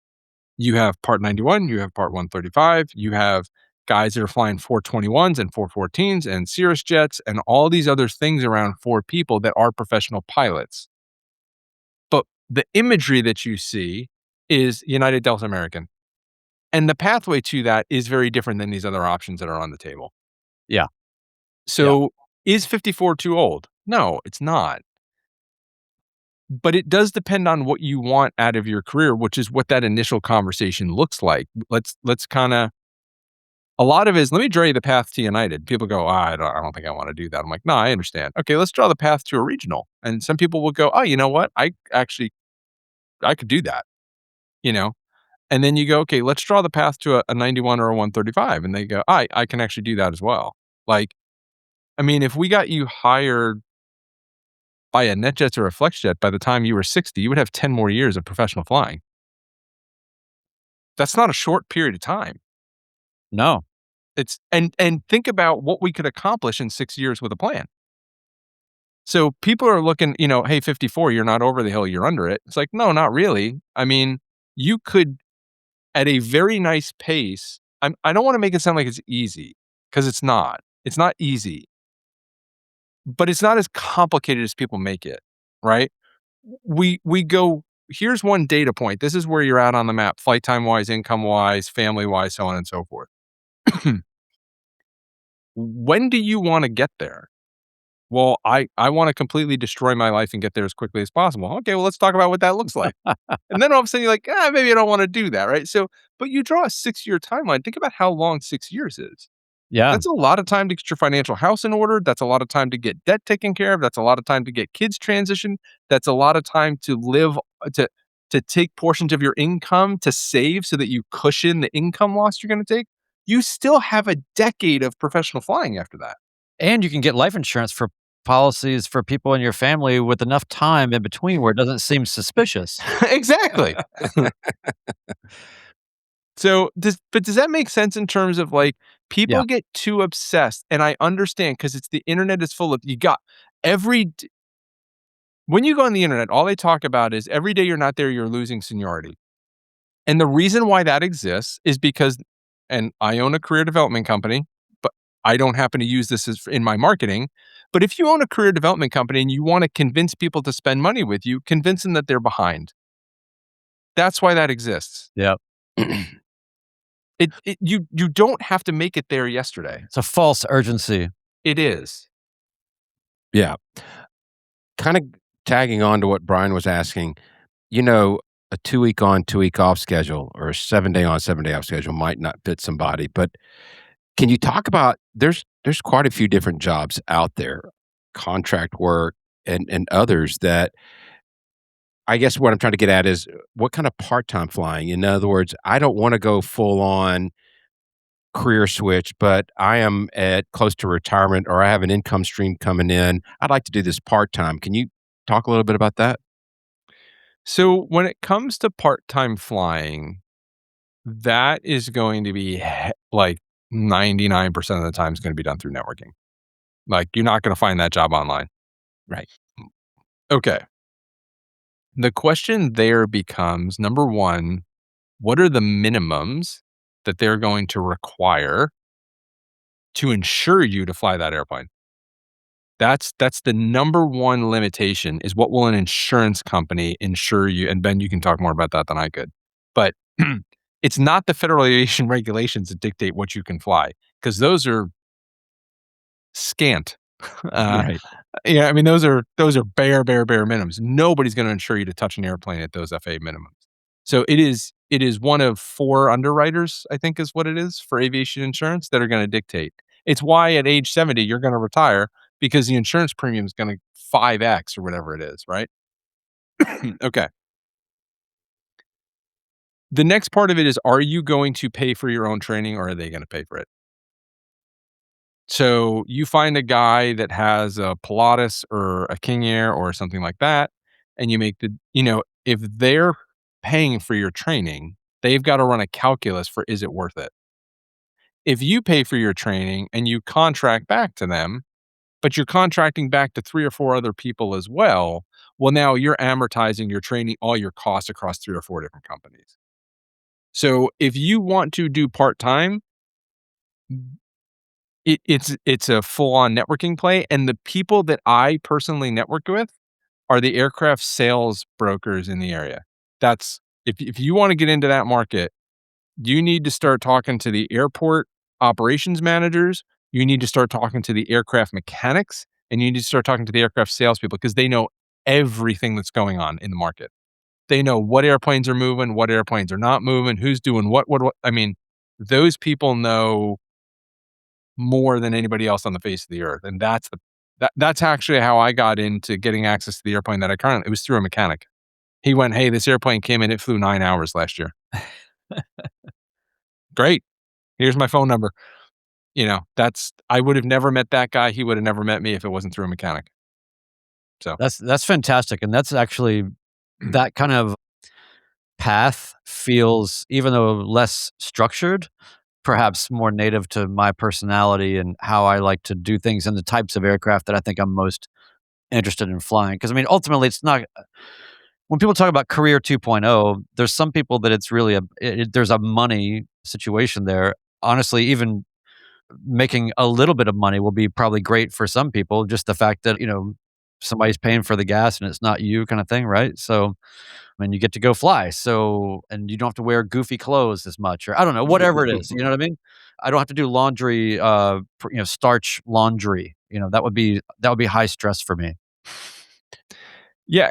S5: You have Part 91, you have Part 135, you have guys that are flying 421s and 414s and Cirrus jets and all these other things around for people that are professional pilots. But the imagery that you see is United Delta American. And the pathway to that is very different than these other options that are on the table.
S3: Yeah.
S5: So is 54 too old? No, it's not. But it does depend on what you want out of your career, which is what that initial conversation looks like. Let's kind of, a lot of it is, let me draw you the path to United. People go, I don't think I want to do that. I'm like, no, I understand. Okay, let's draw the path to a regional. And some people will go, oh, you know what? I could do that, you know? And then you go, okay, let's draw the path to a 91 or a 135. And they go, I can actually do that as well. Like, I mean, if we got you hired by a NetJets or a FlexJet by the time you were 60, you would have 10 more years of professional flying. That's not a short period of time.
S3: No.
S5: It's and think about what we could accomplish in 6 years with a plan. So people are looking, hey, 54, you're not over the hill, you're under it. It's like, no, not really. I mean, you could, at a very nice pace, I don't want to make it sound like it's easy, because it's not. It's not easy. But it's not as complicated as people make it, right? We go, here's one data point. This is where you're at on the map, flight time wise, income wise, family wise, so on and so forth. When do you want to get there? Well, I want to completely destroy my life and get there as quickly as possible. Okay, well, let's talk about what that looks like. And then all of a sudden you're like, maybe I don't want to do that, right? So, but you draw a 6-year timeline. Think about how long 6 years is.
S3: Yeah.
S5: That's a lot of time to get your financial house in order. That's a lot of time to get debt taken care of. That's a lot of time to get kids transitioned. That's a lot of time to live, to take portions of your income to save so that you cushion the income loss you're going to take. You still have a decade of professional flying after that.
S3: And you can get life insurance for policies for people in your family with enough time in between where it doesn't seem suspicious.
S5: Exactly. So does that make sense in terms of like people
S3: Yeah.
S5: get too obsessed? And I understand, because it's the internet is full of, when you go on the internet, all they talk about is every day you're not there, you're losing seniority. And the reason why that exists is because, and I own a career development company, but I don't happen to use this as in my marketing. But if you own a career development company and you want to convince people to spend money with you, convince them that they're behind. That's why that exists.
S3: Yep.
S5: You don't have to make it there yesterday.
S3: It's a false urgency.
S5: It is.
S2: Yeah. Kind of tagging on to what Brian was asking, a 2-week on, 2-week off schedule or a 7-day on, 7-day off schedule might not fit somebody. But can you talk about there's quite a few different jobs out there, contract work and others that I guess what I'm trying to get at is what kind of part-time flying? In other words, I don't want to go full on career switch, but I am at close to retirement or I have an income stream coming in. I'd like to do this part-time. Can you talk a little bit about that?
S5: So when it comes to part-time flying, that is going to be like 99% of the time is going to be done through networking. Like you're not going to find that job online.
S2: Right.
S5: Okay. The question there becomes, number one, what are the minimums that they're going to require to insure you to fly that airplane? That's the number one limitation is what will an insurance company insure you? And Ben, you can talk more about that than I could. But it's not the federal aviation regulations that dictate what you can fly because those are scant.
S2: Right.
S5: Yeah, I mean those are bare minimums. Nobody's going to insure you to touch an airplane at those FAA minimums. So it is one of 4 underwriters, I think is what it is for aviation insurance that are going to dictate. It's why at age 70 you're going to retire because the insurance premium is going to 5x or whatever it is, right? Okay. The next part of it is, are you going to pay for your own training or are they going to pay for it? So you find a guy that has a Pilatus or a King Air or something like that, and you make if they're paying for your training, they've got to run a calculus for is it worth it? If you pay for your training and you contract back to them, but you're contracting back to 3 or 4 other people as well now you're amortizing your training, all your costs across 3 or 4 different companies. So if you want to do part-time, it's a full-on networking play, and the people that I personally network with are the aircraft sales brokers in the area. That's if you want to get into that market, you need to start talking to the airport operations managers, you need to start talking to the aircraft mechanics, and you need to start talking to the aircraft salespeople because they know everything that's going on in the market. They know what airplanes are moving, what airplanes are not moving, who's doing what. I mean, those people know more than anybody else on the face of the earth. And that's actually how I got into getting access to the airplane that I currently, it was through a mechanic. He went, "Hey, this airplane came in, it flew 9 hours last year." Great. Here's my phone number. I would have never met that guy. He would have never met me if it wasn't through a mechanic. So
S3: That's fantastic. And that's actually that kind of path feels, even though less structured, perhaps more native to my personality and how I like to do things and the types of aircraft that I think I'm most interested in flying. Because I mean, ultimately, it's not. When people talk about career 2.0, there's some people that it's really there's a money situation there. Honestly, even making a little bit of money will be probably great for some people. Just the fact that somebody's paying for the gas and it's not you, kind of thing, right? So I mean, you get to go fly. So, and you don't have to wear goofy clothes as much, or I don't know, whatever it is. You know what I mean? I don't have to do laundry, starch laundry. That would be high stress for me.
S5: yeah,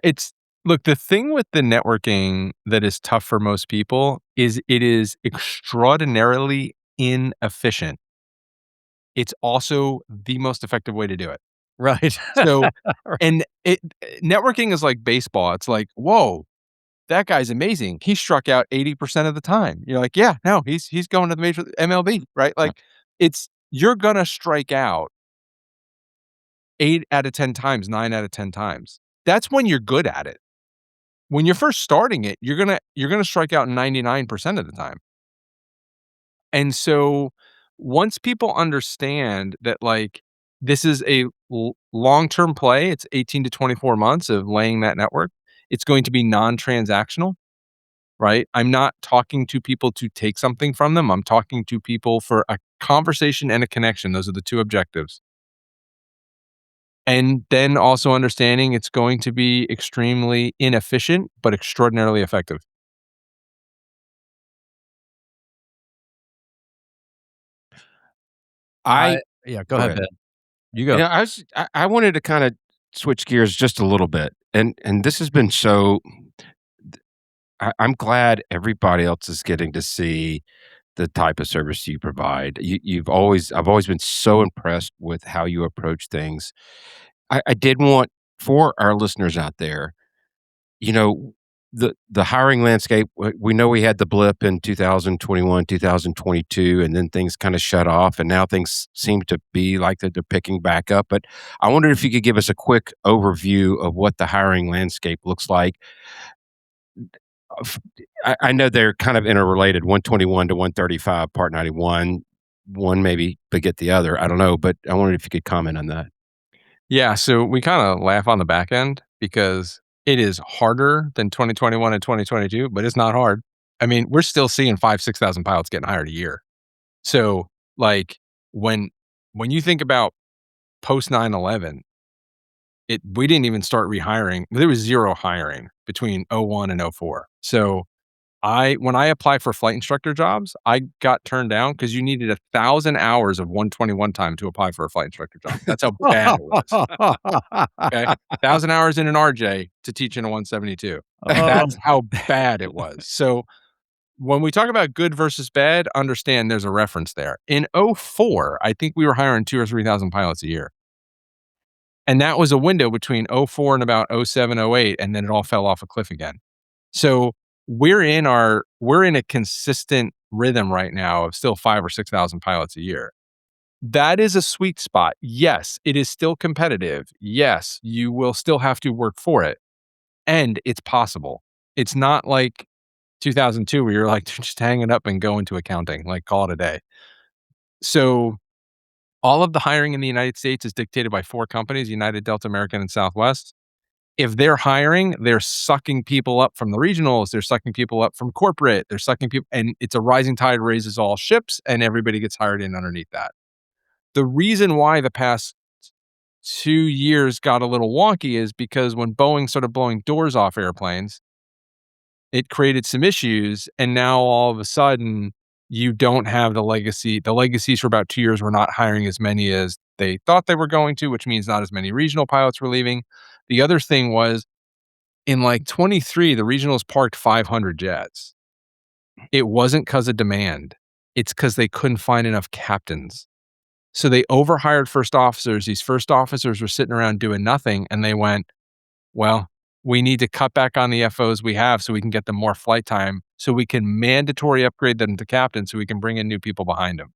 S5: look, the thing with the networking that is tough for most people is it is extraordinarily inefficient. It's also the most effective way to do it.
S3: Right.
S5: So, and networking is like baseball. It's like, whoa, that guy's amazing. He struck out 80% of the time. You're like, yeah, no, he's going to the major MLB, right? Like you're going to strike out 8 out of 10 times, 9 out of 10 times. That's when you're good at it. When you're first starting it, you're going to strike out 99% of the time. And so once people understand that like this is a long-term play, it's 18 to 24 months of laying that network. It's going to be non-transactional, right? I'm not talking to people to take something from them. I'm talking to people for a conversation and a connection. Those are the 2 objectives. And then also understanding it's going to be extremely inefficient, but extraordinarily effective.
S2: I
S3: Yeah,
S2: go
S3: go ahead,
S2: ahead.
S3: Ben. You
S2: You
S3: go.
S2: know, I wanted to kind of switch gears just a little bit, and this has been so. I'm glad everybody else is getting to see the type of service you provide. I've always been so impressed with how you approach things. I did want for our listeners out there, you know, the hiring landscape. We know we had the blip in 2021, 2022, and then things kind of shut off, and now things seem to be like that they're picking back up. But I wondered if you could give us a quick overview of what the hiring landscape looks like. F I know they're kind of interrelated, 121 to 135, Part 91. One maybe beget the other, I don't know, but I wondered if you could comment on that.
S5: Yeah, so we kinda laugh on the back end because it is harder than 2021 and 2022, but it's not hard. I mean, we're still seeing 6,000 pilots getting hired a year. So, like, when when you think about post 9/11, we didn't even start rehiring. There was 0 hiring between '01 and '04. So when I applied for flight instructor jobs, I got turned down because you needed 1,000 hours of 121 time to apply for a flight instructor job. That's how bad it was. Okay, 1,000 hours in an RJ to teach in a 172.
S3: Oh,
S5: That's how bad it was. So when we talk about good versus bad, understand there's a reference there. In '04, I think we were hiring 2 or 3,000 pilots a year. And that was a window between '04 and about '07, '08, and then it all fell off a cliff again. So we're in a consistent rhythm right now of still 5 or 6,000 pilots a year. That is a sweet spot. Yes, it is still competitive. Yes, you will still have to work for it, and it's possible. It's not like 2002 where you're like, just hang it up and go into accounting, like call it a day. So all of the hiring in the United States is dictated by 4 companies, United, Delta, American, and Southwest. If they're hiring, they're sucking people up from the regionals, they're sucking people up from corporate, they're sucking people, and it's a rising tide raises all ships, and everybody gets hired in underneath that. The reason why the past 2 years got a little wonky is because when Boeing started blowing doors off airplanes, it created some issues, and now all of a sudden, you don't have the legacy. The legacies for about 2 years were not hiring as many as they thought they were going to, which means not as many regional pilots were leaving. The other thing was in like 23, the regionals parked 500 jets. It wasn't because of demand. It's because they couldn't find enough captains. So they overhired first officers. These first officers were sitting around doing nothing. And they went, well, we need to cut back on the FOs we have so we can get them more flight time so we can mandatory upgrade them to captains so we can bring in new people behind them.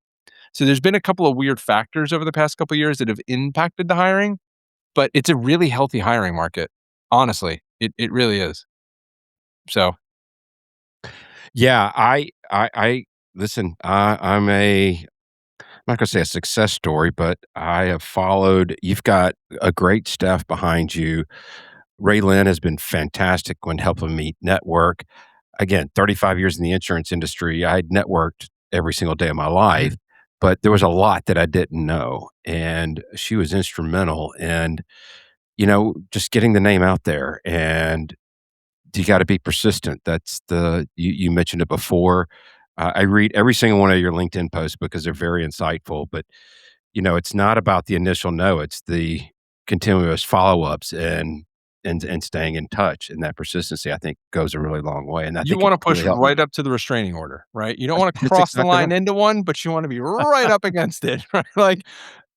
S5: So there's been a couple of weird factors over the past couple of years that have impacted the hiring, but it's a really healthy hiring market. Honestly, it really is. So
S2: Yeah, I listen, I'm not gonna say a success story, but I have followed you've got a great staff behind you. Ray Lynn has been fantastic when helping me network. Again, 35 years in the insurance industry, I'd networked every single day of my life, but there was a lot that I didn't know, and she was instrumental in, just getting the name out there, and you gotta be persistent. That's you mentioned it before. I read every single one of your LinkedIn posts because they're very insightful, but, it's not about the initial no, it's the continuous follow-ups and staying in touch, and that persistency, I think, goes a really long way, and I
S5: you
S2: think it
S5: want to push
S2: really helped me.
S5: right up to the restraining order, right? You don't want to
S2: That's
S5: cross the
S2: exactly
S5: line
S2: right.
S5: into one, but you want to be right up against it, right? Like,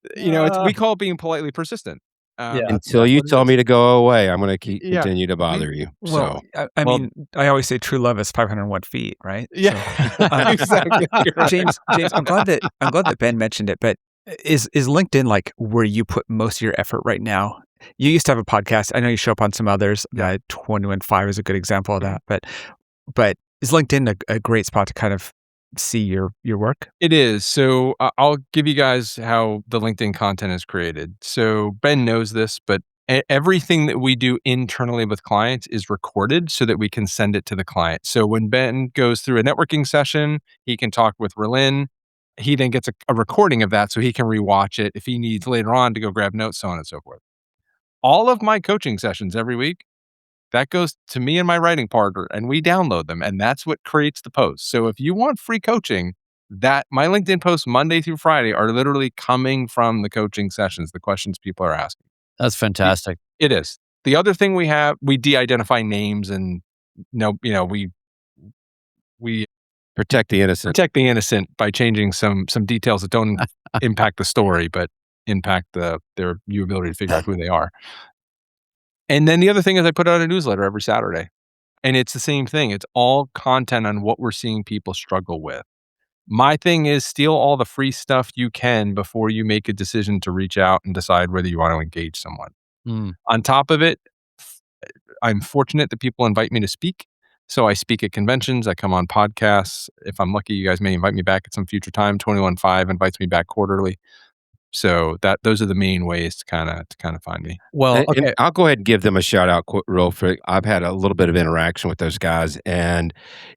S5: it's
S3: uh,
S5: we call it being politely persistent.
S3: yeah,
S2: Until
S5: That's
S2: you
S5: what it
S2: tell
S5: is.
S2: me to go away, I'm gonna
S5: Yeah.
S2: continue to
S5: Mhm.
S2: bother you,
S4: Well,
S2: so
S4: I
S3: well,
S4: mean, I always say true love is 501 feet, right?
S5: Yeah.
S4: So, um,
S5: Exactly. You're right.
S4: James, I'm glad that Ben mentioned it, but is LinkedIn like where you put most of your effort right now? You used to have a podcast. I know you show up on some others.
S5: Yeah.
S4: 21.5 is a good example of
S5: Mhm.
S4: that. But is LinkedIn a great spot to kind of see your work?
S5: It is. So I'll give you guys how the LinkedIn content is created. So Ben knows this, but everything that we do internally with clients is recorded so that we can send it to the client. So when Ben goes through a networking session, he can talk with Relin. He then gets a recording of that so he can rewatch it if he needs later on to go grab notes, so on and so forth. All of my coaching sessions every week, that goes to me and my writing partner, and we download them, and that's what creates the post. So if you want free coaching, that my LinkedIn posts Monday through Friday are literally coming from the coaching sessions, the questions people are asking.
S3: That's fantastic.
S5: It is. The other thing we de-identify names and we
S2: Protect the innocent.
S5: protect the innocent by changing some details that don't impact the story, but impact their ability to figure out who they are. And then the other thing is I put out a newsletter every Saturday. And it's the same thing. It's all content on what we're seeing people struggle with. My thing is steal all the free stuff you can before you make a decision to reach out and decide whether you want to engage someone. On top of it, I'm fortunate that people invite me to speak. So I speak at conventions. I come on podcasts. If I'm lucky, you guys may invite me back at some future time. 21.5 invites me back quarterly. So those are the main ways to kind of find me.
S3: Well,
S2: And
S3: okay.
S2: I'll go ahead and give them a shout out real quick. I've had a little bit of interaction with those guys, and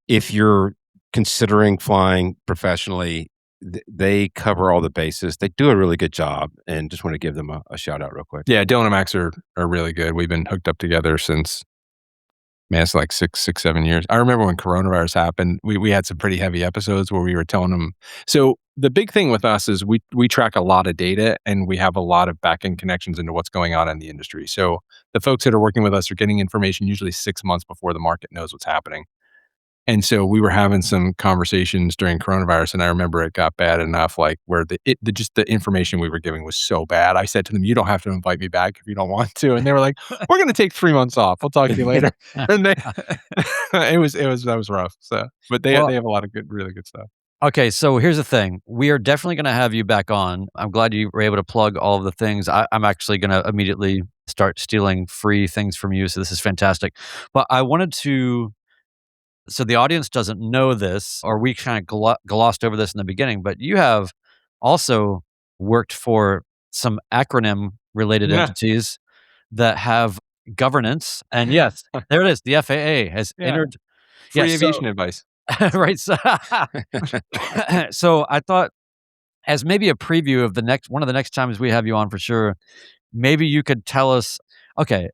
S2: if you're considering flying professionally, they cover all the bases. They do a really good job, and just want to give them a shout out real quick.
S5: Yeah, Dylan and Max are really good. We've been hooked up together since, man, it's like 7 years. I remember when coronavirus happened, we had some pretty heavy episodes where we were telling them. So the big thing with us is we track a lot of data and we have a lot of back-end connections into what's going on in the industry. So the folks that are working with us are getting information usually 6 months before the market knows what's happening. And so we were having some conversations during coronavirus, and I remember it got bad enough, like where just the information we were giving was so bad. I said to them, "You don't have to invite me back if you don't want to." And they were like, "We're going to take 3 months off. We'll talk to you later." And that was rough. So, but they have a lot of really good stuff.
S3: Okay, so here's the thing. We are definitely going to have you back on. I'm glad you were able to plug all of the things. I'm actually going to immediately start stealing free things from you. So this is fantastic. But I wanted to, so the audience doesn't know this, or we kind of glossed over this in the beginning, but you have also worked for some acronym related
S5: Yeah.
S3: entities that have governance. And yes, there it is. The FAA has
S5: Yeah.
S3: entered
S5: Free
S3: Yeah,
S5: aviation advice.
S3: right. So, so I thought, as maybe a preview of one of the next times we have you on for sure, maybe you could tell us, okay,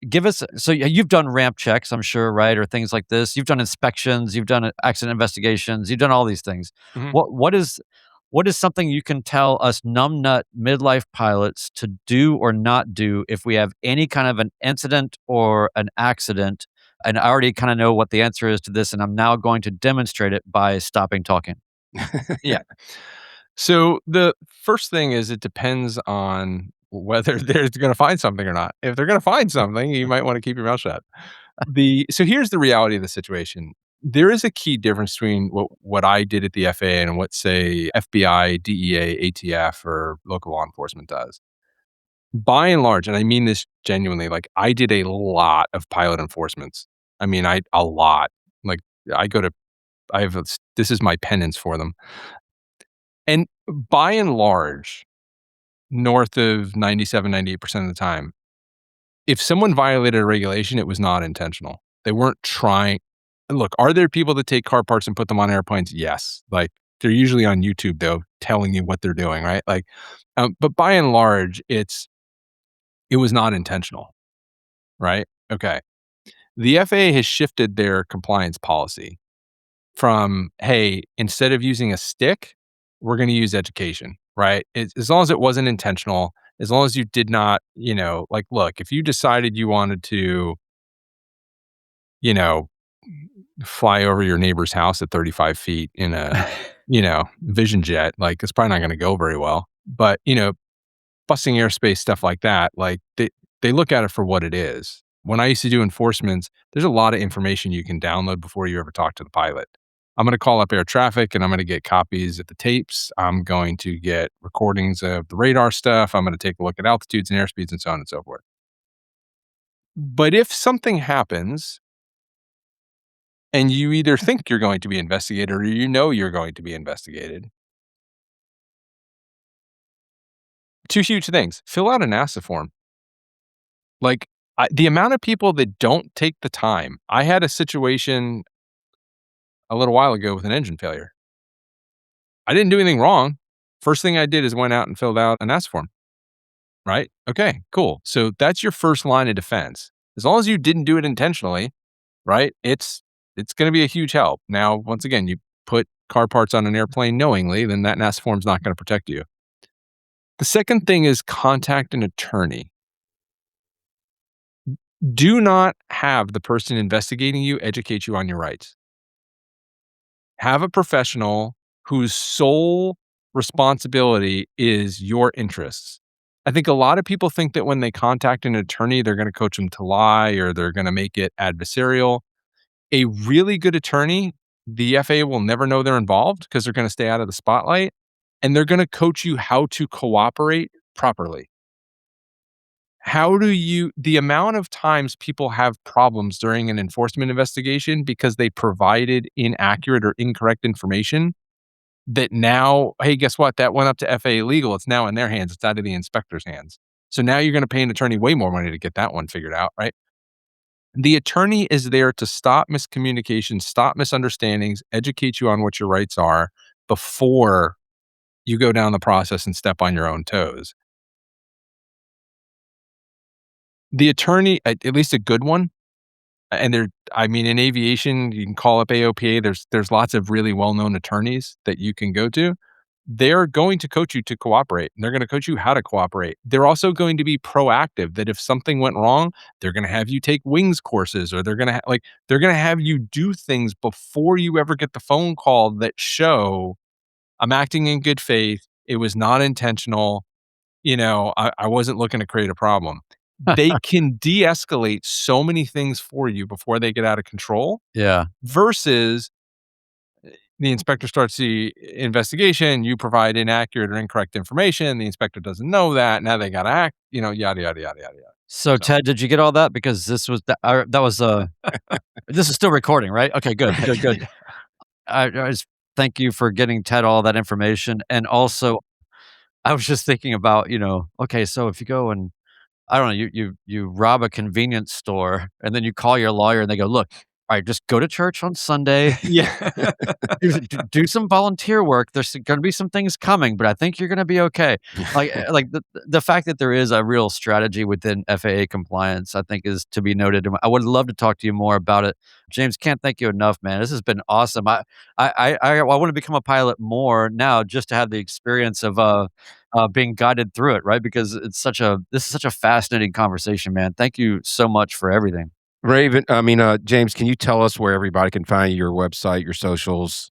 S3: give us, so you've done ramp checks, I'm sure, right? Or things like this. You've done inspections, you've done accident investigations, you've done all these things.
S5: Mhm.
S3: What is something you can tell us numbnut midlife pilots to do or not do if we have any kind of an incident or an accident? And I already kind of know what the answer is to this, and I'm now going to demonstrate it by stopping talking.
S5: Yeah. So the first thing is it depends on whether they're going to find something or not. If they're going to find something, you might want to keep your mouth shut. So here's the reality of the situation. There is a key difference between what I did at the FAA and what, say, FBI, DEA, ATF, or local law enforcement does. By and large, and I mean this genuinely, like I did a lot of pilot enforcements. I mean, a lot. Like this is my penance for them. And by and large, north of 97, 98% of the time, if someone violated a regulation, it was not intentional. They weren't trying. Look, are there people that take car parts and put them on airplanes? Yes. Like they're usually on YouTube though, telling you what they're doing, right? Like, but by and large, it was not intentional, right? Okay. The FAA has shifted their compliance policy from, hey, instead of using a stick, we're going to use education, right? As long as it wasn't intentional, as long as you did not, like, look, if you decided you wanted to, fly over your neighbor's house at 35 feet in a, Vision jet, like it's probably not going to go very well. But, busting airspace, stuff like that, like they look at it for what it is. When I used to do enforcements, there's a lot of information you can download before you ever talk to the pilot. I'm going to call up air traffic and I'm going to get copies of the tapes. I'm going to get recordings of the radar stuff. I'm going to take a look at altitudes and airspeeds and so on and so forth. But if something happens and you either think you're going to be investigated or you're going to be investigated, two huge things. Fill out a NASA form. Like the amount of people that don't take the time. I had a situation a little while ago with an engine failure. I didn't do anything wrong. First thing I did is went out and filled out an S form. Right? Okay, cool. So that's your first line of defense. As long as you didn't do it intentionally, right? It's going to be a huge help. Now, once again, you put car parts on an airplane knowingly, then that NASA form's not going to protect you. The second thing is contact an attorney. Do not have the person investigating you educate you on your rights. Have a professional whose sole responsibility is your interests. I think a lot of people think that when they contact an attorney, they're going to coach them to lie or they're going to make it adversarial. A really good attorney, the FAA will never know they're involved because they're going to stay out of the spotlight, and they're going to coach you how to cooperate properly. The amount of times people have problems during an enforcement investigation because they provided inaccurate or incorrect information that now, hey, guess what? That went up to FAA legal. It's now in their hands. It's out of the inspector's hands. So now you're going to pay an attorney way more money to get that one figured out, right? The attorney is there to stop miscommunication, stop misunderstandings, educate you on what your rights are before you go down the process and step on your own toes. The attorney, at least a good one, and in aviation, you can call up AOPA. There's lots of really well-known attorneys that you can go to. They're going to coach you to cooperate. And they're going to coach you how to cooperate. They're also going to be proactive that if something went wrong, they're going to have you take wings courses, or they're going to have you do things before you ever get the phone call that show I'm acting in good faith. It was not intentional. I wasn't looking to create a problem. They can de-escalate so many things for you before they get out of control.
S3: Yeah.
S5: Versus the inspector starts the investigation, you provide inaccurate or incorrect information, the inspector doesn't know that, now they got to act, yada, yada, yada, yada, yada.
S3: So Ted, did you get all that? Because this was this is still recording, right? Okay, good. I just thank you for getting Ted all that information. And also, I was just thinking about, okay, so if you go and I don't know, you rob a convenience store and then you call your lawyer and they go, look, all right, just go to church on Sunday.
S5: Yeah.
S3: do some volunteer work. There's going to be some things coming, but I think you're going to be okay. Like the fact that there is a real strategy within FAA compliance, I think is to be noted. I would love to talk to you more about it. James, can't thank you enough, man. This has been awesome. I want to become a pilot more now just to have the experience of being guided through it, right? Because this is such a fascinating conversation, man. Thank you so much for everything.
S2: James, can you tell us where everybody can find your website, your socials?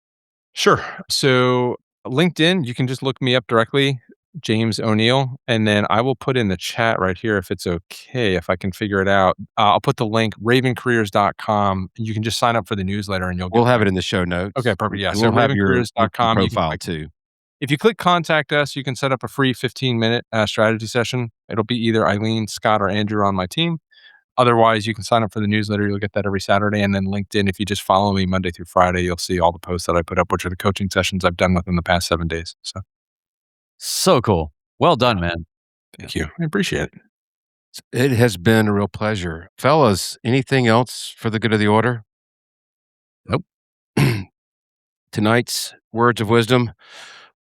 S5: Sure. So LinkedIn, you can just look me up directly, James Onieal, and then I will put in the chat right here if it's okay, if I can figure it out. I'll put the link, ravencareers.com. You can just sign up for the newsletter and
S2: we'll have it in the show notes.
S5: Okay, perfect. Yeah.
S2: So
S5: we'll have your
S2: profile too.
S5: If you click contact us, you can set up a free 15-minute strategy session. It'll be either Eileen, Scott, or Andrew on my team. Otherwise, you can sign up for the newsletter. You'll get that every Saturday. And then LinkedIn, if you just follow me Monday through Friday, you'll see all the posts that I put up, which are the coaching sessions I've done within the past 7 days.
S3: So cool. Well done, man.
S5: Thank you. I appreciate it.
S2: It has been a real pleasure. Fellas, anything else for the good of the order?
S5: Nope.
S2: Tonight's words of wisdom.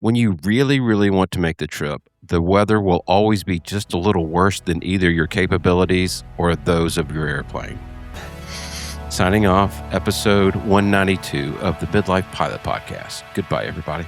S2: When you really, really want to make the trip, the weather will always be just a little worse than either your capabilities or those of your airplane. Signing off, episode 192 of the Midlife Pilot Podcast. Goodbye, everybody.